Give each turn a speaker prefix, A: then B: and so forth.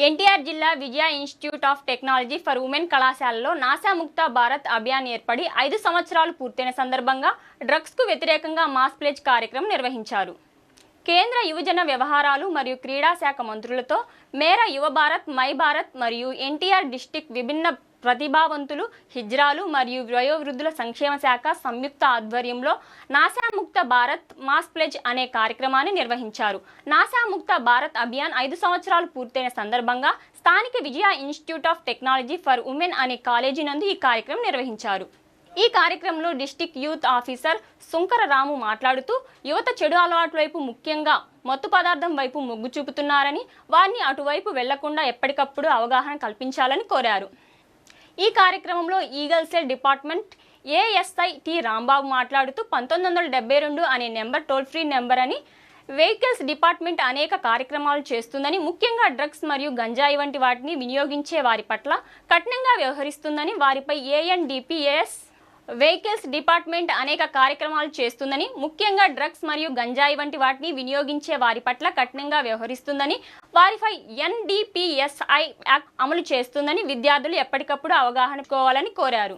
A: ఎన్టీఆర్ జిల్లా Vijaya institute of technology for women కళాశాలలో నాసా ముక్త భారత్ అభియాన్ ఏర్పడి 5 సంవత్సరాలు పూర్తయిన సందర్భంగా డ్రగ్స్కు వ్యతిరేకంగా మాస్ ప్లెజ్ కార్యక్రమం నిర్వహించారు. కేంద్ర యువజన వ్యవహారాలు మరియు క్రీడా శాఖ మంత్రులతో మేరా యువ భారత్, మై భారత్ మరియు ఎన్టీఆర్ డిస్ట్రిక్ట్ విభిన్న ప్రతిభావంతులు, హిజ్రాలు మరియు వయోవృద్ధుల సంక్షేమ శాఖ సంయుక్త ఆధ్వర్యంలో నాసా ముక్త భారత్ మాస్ ప్లెజ్ అనే కార్యక్రమాన్ని నిర్వహించారు. నాసా ముక్త భారత్ అభియాన్ 5 సంవత్సరాలు పూర్తయిన సందర్భంగా స్థానిక Vijaya institute of technology for women అనే కాలేజీ నందు ఈ కార్యక్రమం నిర్వహించారు. ఈ కార్యక్రమంలో district youth officer Sunkara Ramu మాట్లాడుతూ యువత చెడు అలవాట్ల వైపు, ముఖ్యంగా మత్తు పదార్థం వైపు మొగ్గు చూపుతున్నారని, వారిని అటువైపు వెళ్లకుండా ఎప్పటికప్పుడు అవగాహన కల్పించాలని కోరారు. ఈ కార్యక్రమంలో eagle cell department ASI T Rambabu మాట్లాడుతూ 1972 అనే నెంబర్ టోల్ ఫ్రీ నెంబర్ అని, వెహికల్స్ డిపార్ట్మెంట్ అనేక కార్యక్రమాలు చేస్తుందని, ముఖ్యంగా డ్రగ్స్ మరియు గంజాయి వంటి వాటిని వినియోగించే వారి పట్ల కఠినంగా వ్యవహరిస్తుందని, వారిపై ఏఎన్డిపిఎస్ వెహికల్స్ డిపార్ట్మెంట్ అనేక కార్యక్రమాలు చేస్తుందని, ముఖ్యంగా డ్రగ్స్ మరియు గంజాయి వంటి వాటిని వినియోగించే వారి పట్ల కఠినంగా వ్యవహరిస్తుందని, వారిపై ఎన్డిపిఎస్ఐ యాక్ట్ అమలు చేస్తుందని విద్యార్థులు ఎప్పటికప్పుడు అవగాహన కోవాలని కోరారు.